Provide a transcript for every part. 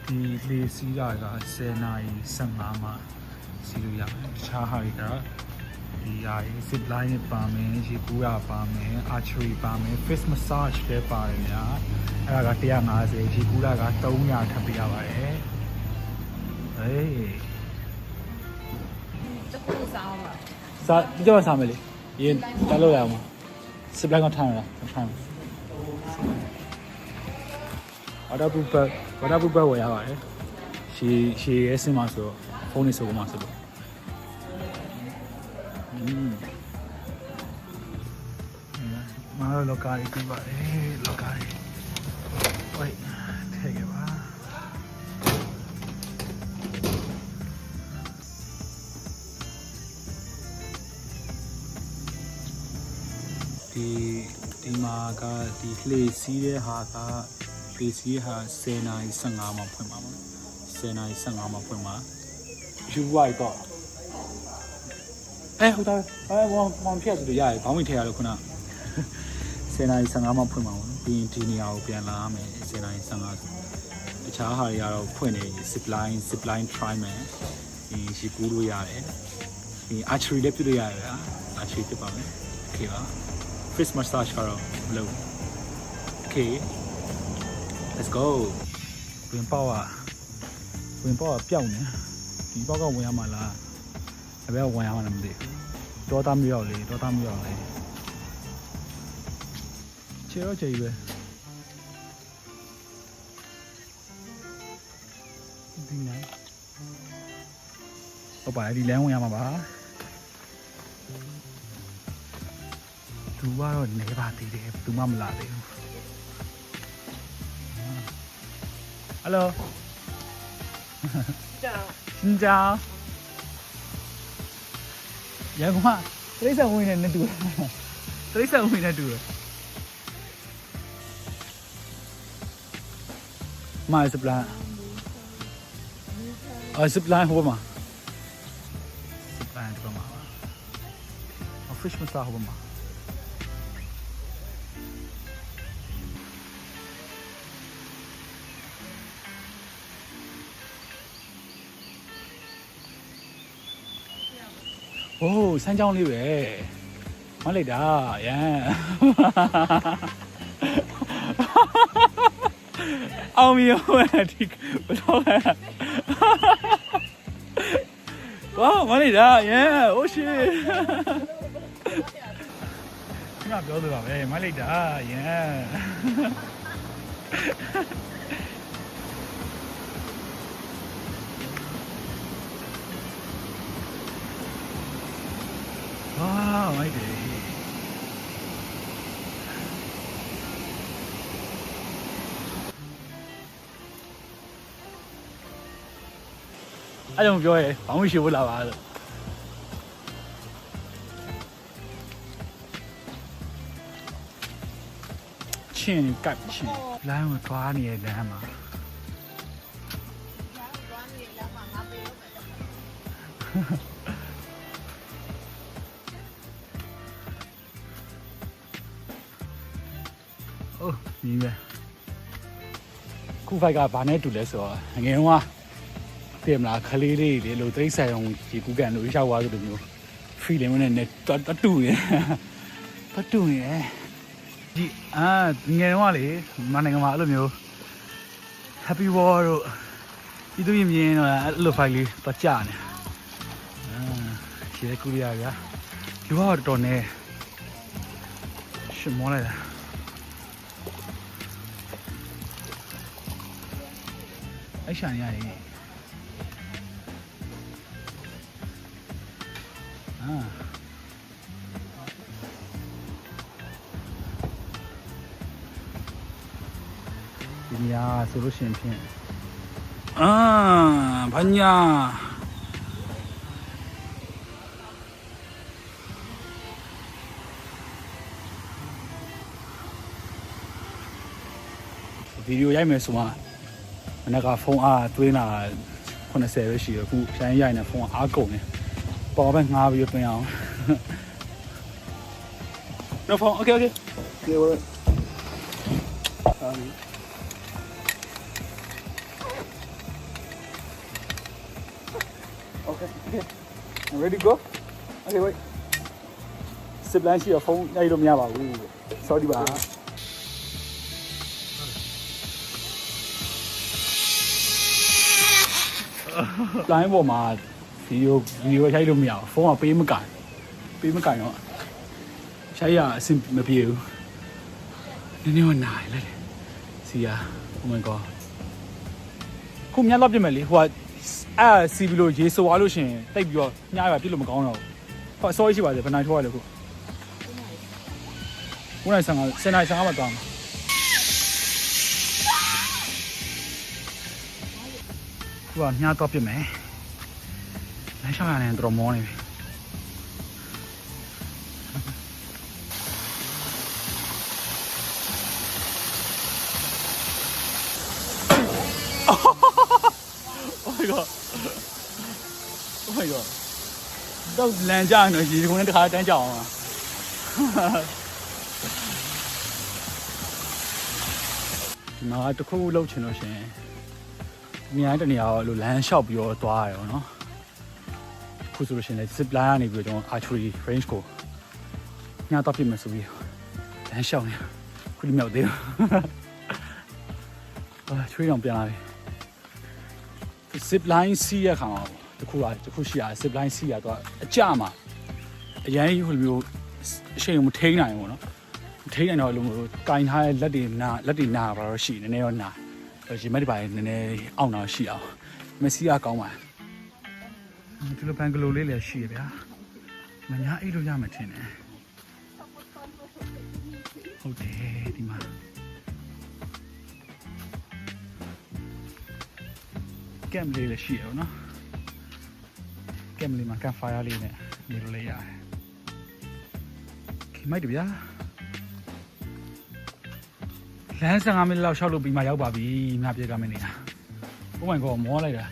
ဒီလေစီးတာက10နာရီ15မှာစီးလို့ရတယ်တခြားဟာတွေကဒီဟာရေး zip line ပါမယ်ရေကူးရပါမယ် archery ပါမယ် face massage ပဲပါတယ်ဗျာအဲ့ဒါက150ရေကူးတာက300ထပ်ပေးရပါတယ်ဟေး这不是烧了。စားကြည့်စားမယ်လေရင်တက်လို့ရအောင် zip line ကထားရလားထားမယ်ဝါဒပူပတ်ဝယ်ရပါတယ်ရှေရဲစင်မှာဆိုတော့ဖုန်းလေးဆိုမှဆိုလို့မားလောကာရီပြပါတယ်လောကာရီဝိုက်ထည့်ခဲ့ပါဒီမှာကဒီလှေစီးတဲ့ဟာကဒီစီးဟာ10နာရီ15မှာဖွင့်ပါမှာ10နာရီ15မှာဖွင့်မှာယူဝိုက်တော့ဟုတ်တယ်မောင်ဖြတ်လို့ရတယ်ခေါင်းဝင်ထည့်ရလို့ခုန10နာရီ15မှာဖွင့်မှာပေါ့ပြီးရင်ဒီနေရာကိုပြန်လာမယ်10နာရီ15ဆိုတခြားဟာတွေကတော့ဖွင့်နေ zip line try မယ်ဒီရှိကူးလို့ရတယ်ဒီ archery လည်းပြုလို့ရတယ်ဗျာ archery ဖြစ်ပါမယ်โอเคပါ face massage ကတော့မလုပ် okay let's go ဝင်ပေါက်ကပျောက်နေဒီပေါက်ကဝင်ရမှာလားအဘယ်ဝင်ရမှာလဲမသိဘူးတောသားမျိုးရောက်လေခြေတော့ခြေပဲဒီနေဟုတ်ပါဒီလမ်းဝင်ရမှာပါသူကတော့နေပါသေးတယ်သူမှမလာသေးဘူးHello 新疆ရန်ကုန်ကတိရစ္ဆာန်ဝင်နေတူတိရစ္ဆာန်ဝင်နေတူမာစပလန်စပလန်ဟိုမှာစပလန်ဒီမှာ fish မစားဟိုမှာโอ้စမ်းကြောင်းလေးပဲမလိုက်တာရန်အောင်မီရောဒီဘလို့လဲဝါမလိုက်တာရန်အိုးရှိငါပြောလို့ပါပဲမလိုက်တာရန်Wow, my day. I don't enjoy it. I wish you would have it. Chin, cut chin. Line with 20 at the hammer.ဒီပဲခုဖိုက်ကဘာနဲ့တူလဲဆိုတော့ငယ်တော့ပြင်မလားခလေးလေးလေလို့တိရစ္ဆာန်အောင်ဒီကူကန်လို့ရောက်သွားသလိုမျိုး feeling နဲ့တူနေဒီငယ်တော့လေမနိုင်ငံမှာအဲ့လိုမျိုး happy war တို့ဒီသူမြင်တော့အဲ့လို fight လေးတော့ကြာနေရှေ့ကူရဗျာလူကတော့တော်နေရှမောလိုက်တာအဲ့ရှာနေရတယ်ဒီနေရာဆိုလို့ရှိရင်ဖြင့်ဘာညာဗီဒီယိုရိုက်မယ်ဆိုမှမနေ့ကဖုန်းအားသွင်းလာ 80ပဲရှိရအခုရိုင်းရိုင်းနဲ့ဖုန်းကအားကုန်နေပေါ်ပဲငားပြီးပြင်အောင် No phone okay yeah we're okay I'm ready to go okay wait zip line ရှိရဖုန်းရိုက်လို့မရပါဘူး sorry ပါ line ပေါ်မှာဗီဒီယိုရိုက်လို့မရဘူးဖုန်းကပေးမကင်တော့ရိုက်ရအဆင်မပြေဘူးနည်းနည်းတော့နိုင်လေစီယာ oh my god ခုမြတ်တော့ပြမယ်လေဟိုကစီဗီလိုရေဆိုသွားလို့ရှင်တိတ်ပြီးတော့ညရပါပြစ်လို့မကောင်းတော့ဘူးဟော sorry ရှိပါစေဘယ်နိုင်ထွားရလဲခုခုနိုင်ဆန်ကစနေဆန်ကမှတောင်းခုကညတော့ပြမယ်လမ်းရှောင်းရတယ်တော့မောနေပြီOh my god. Oh my god. တော့လမ်းကြနေရေကုန်နဲ့တခါတန်းကြအောင်ပါဒီမှာတခုလောက်ချင်လို့ရှင်အများတနေရာလို့လမ်းလျှောက်ပြီးတော့သွားရအောင်နော်ခုဆိုလို့ရှင်လေ zip line ကနေပြီးတော့ archery range ကိုညတော့ပြစ်မယ်ဆိုပြီးလမ်းလျှောက်နေခုဒီမြောက်သေးဘူးချွေးအောင်ပြန်လာပြီ zip line စီးရခါမှာတခုရှိရ zip line စီးရတော့အကြမှာအရင်ဟိုမျိုးအချိန်မထိန်းနိုင်ဘူးနော်မထိန်းနိုင်တော့လို့ကင်ထားတဲ့လက်တွေနာပါတော့ရှိနည်းနည်းတော့နာရေမက်ဒီပိုင်းနည်းနည်းအောင့်တော့ရှိအောင်မစီးရကောင်းပါဒီလိုဘန်ဂလိုလေးလည်းရှိရဗျာမညာအိတ်လို့ရမှထင်တယ်ဟုတ်တယ်ဒီမှာကမ်လေးလည်းရှိရအောင်နော်ကမ်လေးမှာကမ်ဖိုင်ယာလေးနဲ့နေလို့လည်းရတယ်ခင်မိုက်တယ်ဗျာလမ်း15မိနစ်လောက်ရှောက်လို့ပြီးမှရောက်ပါပြီငါပြေကမနေတာ Oh my god မောလိုက်တာ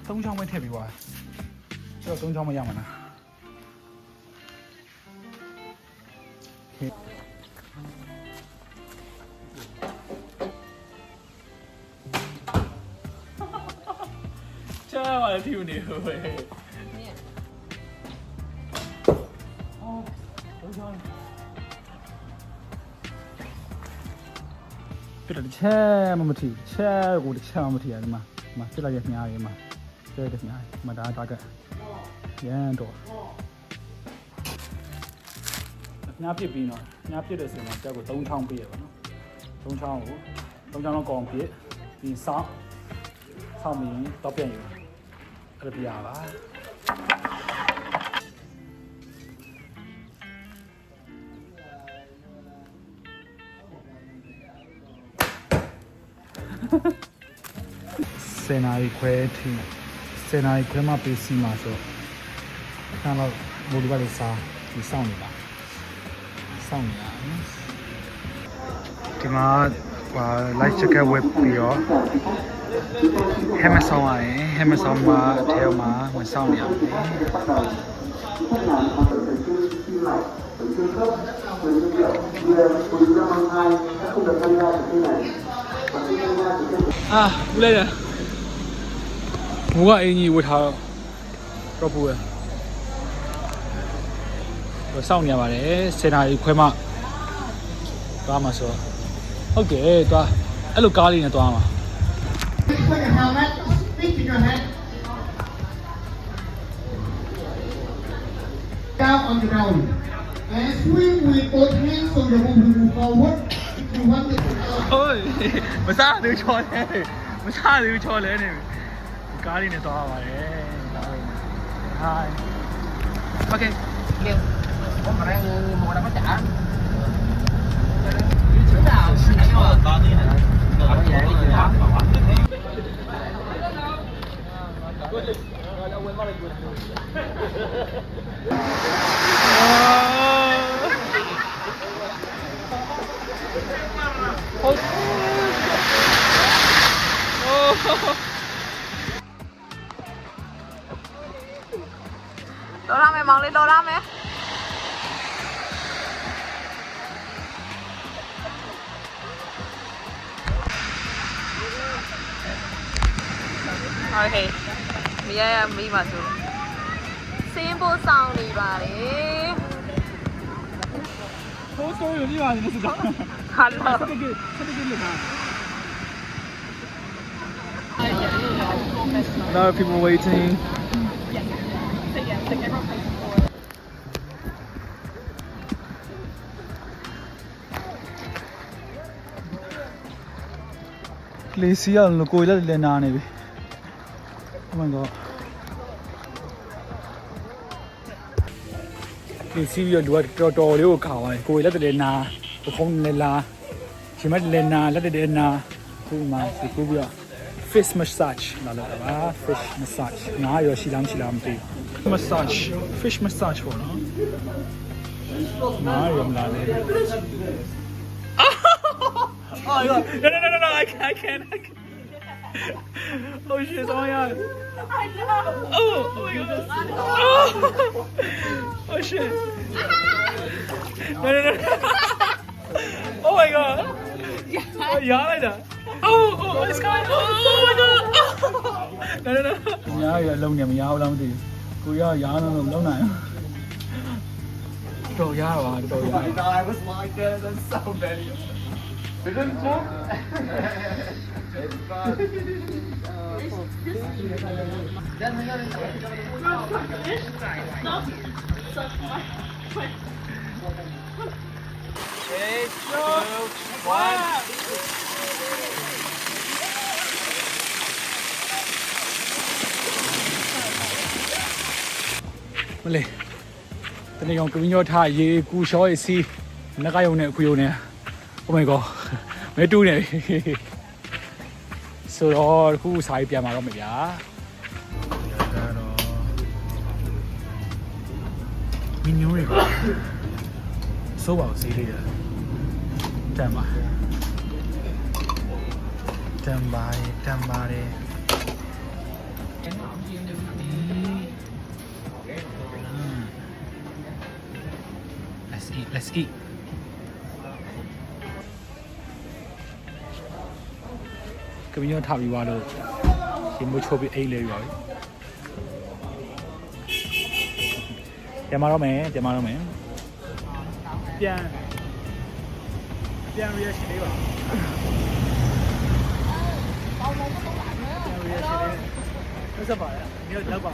သုံးချောင်းပဲထည့်ပြီးသွားတော့သုံးချောင်းမရမှာလားချာပါတီနေဟိုပဲပြတ်တယ်ချဲမထီချဲကိုချဲမထီရတယ်မှာပြတ်လိုက်ရမြားရမှာကျဲတယ်မြားမှာဒါတာကရန်တော့မြားပြစ်ပြီးတော့မြားပြစ်တဲ့ဆိုရင်တက်ကို3ချောင်းပြရပါတော့3ချောင်းတော့ကောင်းပြစ်ပြီးဆောင်းမင်းတော့ပြန်ယူအဲ့ဒါပြရပါစေနာရီခွဲထိစေနာရီခွဲမှပေးစီမှာဆိုခါတော့မိုးဒီပါလေးစားဒီစောင့်နေတာစောင့်နေတာဒီမှာlike check out web ပြီးတော့ဟမ်မဆောင်ရယ်ဟမ်မဆောင်မှာအထဲမှာဝင်စောင့်နေရတယ်အာဘူးလိုက်တယ်မိုးကအင်ကြီးဝတ်ထားတော့ဘူးပဲစောင့်နေရပါတယ်စေနာရီခွဲမှသွားမှာဆိုဟုတ်တယ်သွားအဲ့လိုကားလေးနဲ့သွားမှာdown on the ground and swing with both hands so you will move forward if you want it to go. မစားသေးချော်လဲနေကားလေးနဲ့သွားပါတယ် Hi Okay Kêu, có mà đang mùa đâu có trả. Chỗ nào xin đánh mà có đi nè. Có về đi đó. ဟုတ် တော်ရမယ်မောင်လေးတော်ရမယ်โอเคမိရမိပါဆိုစင်းဖို့ဆောင်နေပါလေ ဆိုးဆိုးရပြပါနေစကား ဟာလော ဆက်ကြည့်လို့ပါ A lot of people waiting. Glacier လို့ကိုယ်လည်းနားနေပြီ Oh my god. Glacier ရလူကတော်တော်လေးကိုခါသွားတယ်ကိုယ်လည်းနားပခုံးလည်းလာချိန်မှလည်းနားလက်တည်းနားခုမှစီကူပြ fish massage လာလာပါ fish massage ငါရောရှိလားမရှိလားမသိဘူး massage fish massage ပေါ့နော်ငါရောမလာလေ Oh my god no I can't Oh shit oh my god I know Oh my god Oh shit No Oh my god Oh yeah like that Oh, it's coming! Oh my god! No. ညာရလုံးနေမရဘူးလားမသိဘူး။ကိုရရာလုံးလုံးနိုင်။တော်ရပါတော်ရ။ I was like that, that's so many. Didn't jump? It's fun. Mà lì, tao này còn cứ nhớ thải gì cú sói xí, nó cái ông này khuya này, oh my god, mấy đu này, sau đó cú xài bia mà có mấy giá, mình nhớ rồi, số bảo xí đi rồi, chăm ba đi. Let's eat. Cái nhớ thảo gì vào đâu, chỉ mới cho bị ấy lên rồi. Chả mà đâu mẹ. Pian reaction đi vào. Nó sao vậy? Nhớ đâu vào.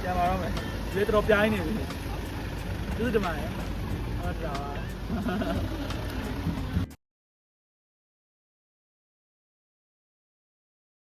Chả mà đâu mẹ. Lấy tao pian này. Cứ thế mà.